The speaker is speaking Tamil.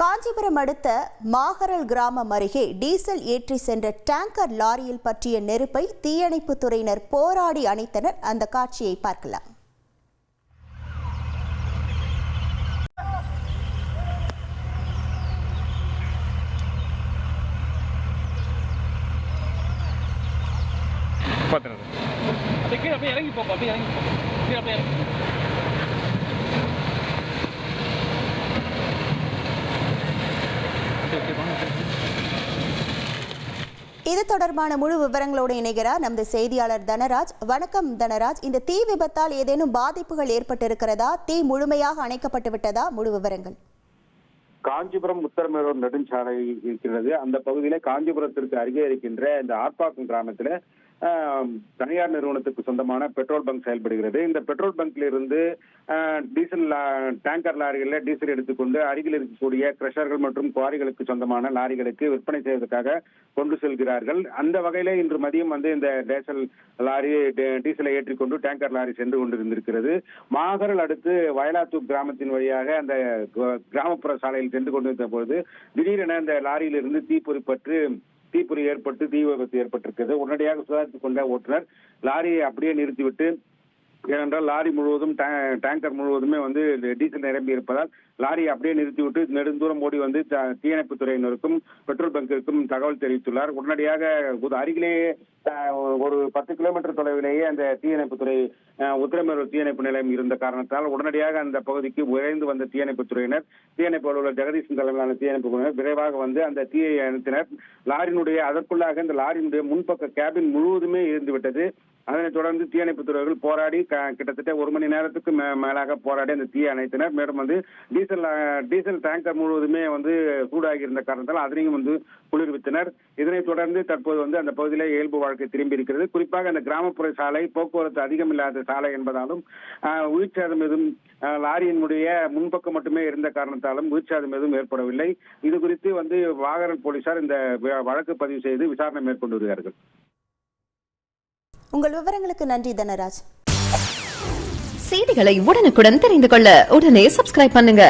காஞ்சிபுரம் அடுத்த மாகரல் கிராமம் அருகே டீசல் ஏற்றி சென்ற டேங்கர் லாரியில் பற்றிய நெருப்பை தீயணைப்பு துறையினர் போராடி அணைத்தனர். அந்த காட்சியை பார்க்கலாம். இது தொடர்பான முழு விவரங்களோடு இணைகிறார் நமது செய்தியாளர் தனராஜ். வணக்கம் தனராஜ். இந்த தீ விபத்தால் ஏதேனும் பாதிப்புகள் ஏற்பட்டிருக்கிறதா? தீ முழுமையாக அணைக்கப்பட்டு விட்டதா? முழு விவரங்கள். காஞ்சிபுரம் உத்தரமேரூர் நெடுஞ்சாலை இருக்கிறது. அந்த பகுதியில காஞ்சிபுரத்திற்கு அருகே இருக்கின்ற இந்த ஆர்ப்பாக்கம் கிராமத்துல தனியார் நிறுவனத்துக்கு சொந்தமான பெட்ரோல் பங்க் செயல்படுகிறது. இந்த பெட்ரோல் பங்க்ல இருந்து டீசல் டேங்கர் லாரிகளில் டீசல் எடுத்துக்கொண்டு அருகில் இருக்கக்கூடிய கிரஷர்கள் மற்றும் குவாரிகளுக்கு சொந்தமான லாரிகளுக்கு விற்பனை செய்வதற்காக கொண்டு செல்கிறார்கள். அந்த வகையில இன்று மதியம் இந்த டீசலை ஏற்றிக்கொண்டு டேங்கர் லாரி சென்று கொண்டிருந்திருக்கிறது. மாகரல் அடுத்து வயலாத்தூர் கிராமத்தின் வழியாக அந்த கிராமப்புற சாலையில் சென்று கொண்டிருந்த பொழுது திடீரென அந்த லாரியிலிருந்து தீப்பொறி ஏற்பட்டு தீ விபத்து ஏற்பட்டிருக்கிறது. உடனடியாக சுதாரித்துக் கொண்ட ஓட்டுநர் லாரியை அப்படியே நிறுத்திவிட்டு, ஏனென்றால் லாரி முழுவதும் டேங்கர் முழுவதுமே டீசல் நிரம்பி இருப்பதால் லாரியை அப்படியே நிறுத்திவிட்டு நெடுந்தூரம் ஓடி தீயணைப்பு துறையினருக்கும் பெட்ரோல் பங்கிற்கும் தகவல் தெரிவித்துள்ளார். உடனடியாக அருகிலேயே ஒரு 10 கிலோமீட்டர் தொலைவிலேயே அந்த தீயணைப்பு துறை உத்தரமேரூர் தீயணைப்பு நிலையம் இருந்த காரணத்தால் உடனடியாக அந்த பகுதிக்கு விரைந்து வந்த தீயணைப்பு துறையினர், தீயணைப்பு அலுவலர் ஜெகதீசன் தலைமையிலான தீயணைப்பு குழுவினர் விரைவாக அந்த தீயை அணைத்தனர். அதற்குள்ளாக இந்த லாரியினுடைய முன்பக்க கேபின் முழுவதுமே இருந்துவிட்டது. அதனைத் தொடர்ந்து தீயணைப்பு துறைகள் போராடி கிட்டத்தட்ட 1 மணி நேரத்துக்கு மேலாக போராடி அந்த தீயை அணைத்தனர். மேலும் டீசல் டேங்கர் முழுவதுமே சூடாகி இருந்த காரணத்தால் அதனையும் குளிர்வித்தனர். இதனைத் தொடர்ந்து தற்போது அந்த பகுதியிலே இயல்பு வாழ்க்கை திரும்பி இருக்கிறது. குறிப்பாக அந்த கிராமப்புற சாலை போக்குவரத்து அதிகம் இல்லாத சாலை என்பதாலும் உயிர் சேதம் எதுவும் லாரியினுடைய முன்பக்கம் மட்டுமே இருந்த காரணத்தாலும் உயிர் சேதம் எதுவும் ஏற்படவில்லை. இது குறித்து வாகரல் போலீசார் இந்த வழக்கு பதிவு செய்து விசாரணை மேற்கொண்டு வருகிறார்கள். உங்கள் விவரங்களுக்கு நன்றி தனராஜ். செய்திகளை உடனுக்குடன் தெரிந்து கொள்ள உடனே சப்ஸ்கிரைப் பண்ணுங்க.